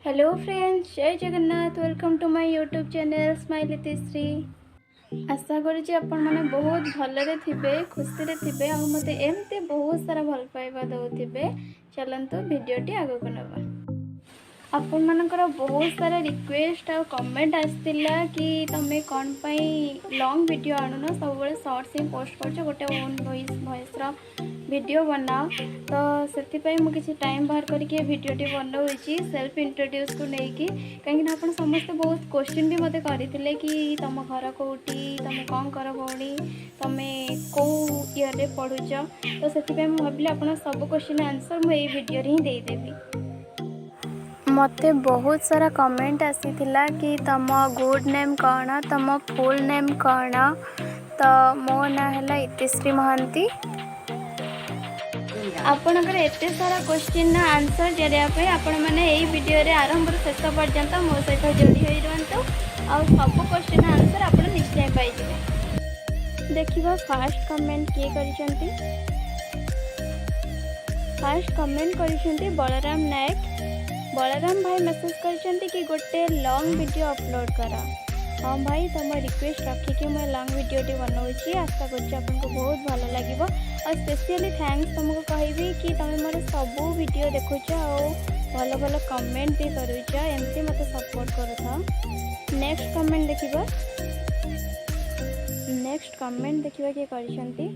Hello friends, जय Jagannath. Welcome to my YouTube channel smile Itishree. आशा करुँच आपण मैंने बहुत भलरे थे, खुशी थे, आ मत एमती बहुत सारा भल पाइबा दौथे। चलतु भिडटी आग को नवा। आपण मानकर बहुत सारा रिक्वेस्ट और कमेंट आसला कि तुम्हें कौन पाई लॉन्ग वीडियो आणुन, सब शॉर्ट्स ही पोस्ट कर गोटे ओन वॉइस वीडियो बनाओ। तो से मुझे टाइम बाहर करके वीडियोटी बनाऊँगी सेल्फ इंट्रोड्यूस को लेकिन कहीं आप समस्ते बहुत क्वेश्चन भी मत करते कि तुम घर कौटी, तुम कौन कर भौणी, तुम्हें कौ ईयर पढ़ुच। तो से भाविली आप सब क्वेश्चन आंसर मुझे वीडियो ही देदेवी। मते बहुत सारा कमेंट आसीथिला कि तुम गुड नेम कौन, तुम फुल नेम कौन। तो मो ना है इतिश्री महांती। आपणकर एते सारा क्वेश्चन आंसर जरिया आपण मैंने यही वीडियो रे आरंभ शेष पर्यंत मो सहित जोड़ी हो रुहतु आ सब क्वेश्चन आंसर आप निश्चय पाइबे। देखिबा फास्ट कमेंट किए करिसंती। फास्ट कमेंट करिसंती बलराम नायक। बलराम भाई मैसेज करछंती कि गोटे लॉन्ग वीडियो अपलोड करा। हाँ भाई, तुम रिक्वेस्ट रखिकी मैं लॉन्ग वीडियोटी बनाऊँगी। आशा करको बहुत भल लगे और स्पेशली थैंक्स तुमको कहबी कि तुम मोर सबू वीडियो देखुच भल भल कमेंट भी करुच, एमती मत सपोर्ट कर। नेक्स्ट कमेंट देखिबा। नेक्स्ट कमेंट देखिबा किए करछंती।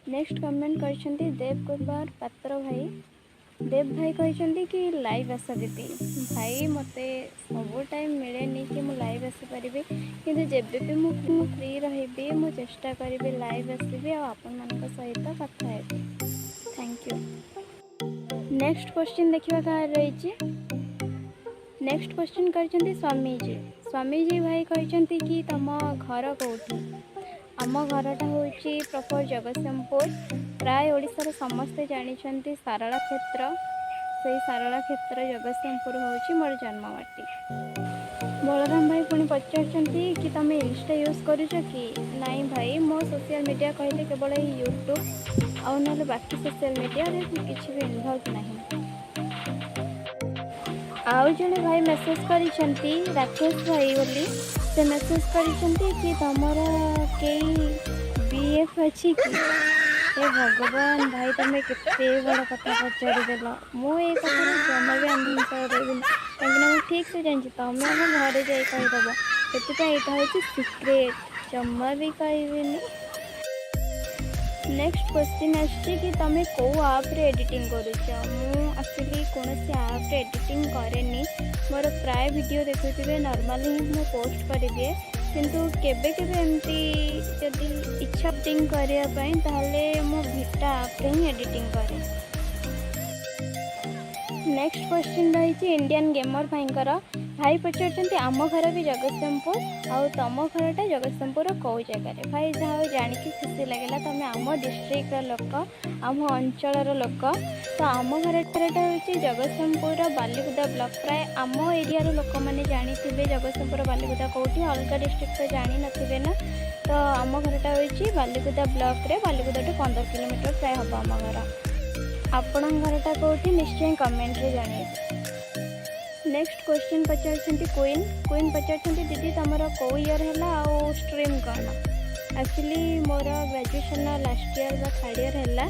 नेक्स्ट कमेंट करछंती देव कुमार पात्र भाई। देव भाई कहते कि लाइव आस दीदी। भाई मते सब टाइम मिले कि मु लाइव आसपारि कि जब भी मु फ्री रही मु चेष्टा करी लाइव आसबि आपण मान सहित कथा heavy. Thank you. Next question देखिबा का रही। Next question करछंती Swami ji. स्वामी जी भाई कहते कि तुम घर कौटी। आम घरटा हूँ प्रॉपर जगतसिंहपुर। प्राय ओडिशार समस्ते जानते सारला क्षेत्र, से सारला क्षेत्र जगतसिंहपुर हूँ मोर जन्ममाटी। बलराम भाई पुणी पचारती कि तुम इंस्टा यूज करुच कि नाई भाई, मो सोशल मीडिया कहले केवल यूट्यूब आउ ना बाकी सोशल मीडिया किसी भी इनवॉल्व नहीं। आउ जड़े भाई मेसेज करिसेंती राकेश भाई बोली, से मेसेज करिसेंती कि तुमर कई बीएफ अच्छी कि। हे भगवान भाई, तुम्हें केते बड़ कथा पचारिदेल। मुझे कथा जमा भी आंसर देवी कहीं ठीक से जानी तुम आम घर जा कहीदेव से यहाँ हूँ सिक्रेट, जमा भी कहबी। नेक्स्ट क्वेश्चन कि तुम कौ आप एडिटिंग करुच। एक्चुअली कौन आप एडिटिंग कैनि, मोर प्राय वीडियो देखुए नॉर्मली ही मुझे पोस्ट कर दिए, किंतु केबे केबे एमती जदि इच्छा एडिटिंग करने ताहले मो भिटा आप ही एडिटिंग करे। नेक्स्ट क्वेश्चन रही इंडियन गेमर भाईंकर। भाई पचारते आम घर भी जगतसिंहपुर आउ तुम घरटा जगतसिंहपुर कौ जगार। भाई जहाँ जानिकी खुशी लगे तुम आम डिस्ट्रिक्ट लोक, आम अंचल लोक। तो आम घरटा हूँ जगतसिंहपुर बालीगुदा ब्लॉक। प्राय आम एरिया लोक मैंने जानी जगतसिंहपुर बालीगुदा कौटी, अलग डिस्ट्रिक्ट तो जानी नथिबे ना। तो आम घरटा हूँ बालीगुदा ब्लॉक रे, बालीगुदा 15 किलोमीटर प्राय हम आम घर। आपण घरटा कौटी निश्चय कमेंट रे जानिए। नेक्स्ट क्वेश्चन पचारछंती क्वीन। क्वीन पचारछंती दीदी तुमर कौ ईयर है आउ स्ट्रीम कौन। एक्चुअली मोर ग्रेजुएशन लास्ट ईयर बा थर्ड ईयर है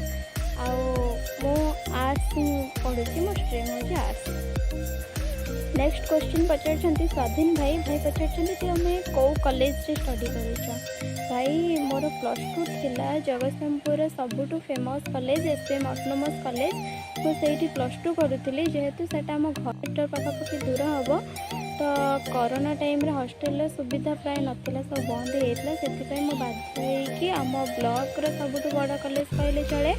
मु आर्ट्स पढ़ुची, मो स्ट्रीम हूँ आर्ट्स। नेक्स्ट क्वेश्चन पचारछंती स्वाधीन भाई। भाई पचारछंती तुम कौ कॉलेज रे स्टडी करुच। भाई मोर +2 थिला जगतसिंहपुर सबुठु famous college SM autonomous college. मुझे +2 करुली, जेहेतु सेटा आम घर पाखापाखि दूर हम। तो कोरोना टाइम रे हॉस्टेल सुविधा प्राय नाला, सब बंद होता से बाध्य आम ब्लॉक रो सबुठु बड़ कॉलेज कहले चले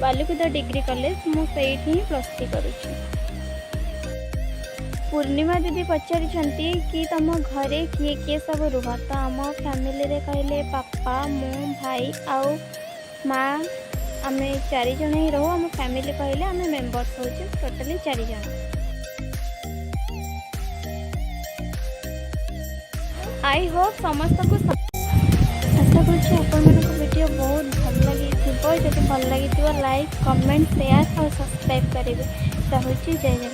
बालीगुदा डिग्री कॉलेज। मुझे ही +3 करुच्ची। पूर्णिमा दीदी पचारि कि तुम घरे किए किए सब रुह। तो आम फैमिली रे कहले पापा, मु, भाई आउ माँ, आम 4 जन ही रहू। आम फैमिली कहले आम मेम्बर्स हो टोटाली 4 जन। आई होप समस्त को आशा कर वीडियो बहुत भल लगी। जब भल लगी लाइक, कमेंट, शेयर और सब्सक्राइब करेंगे। चाहूँगी जय जगन्नाथ।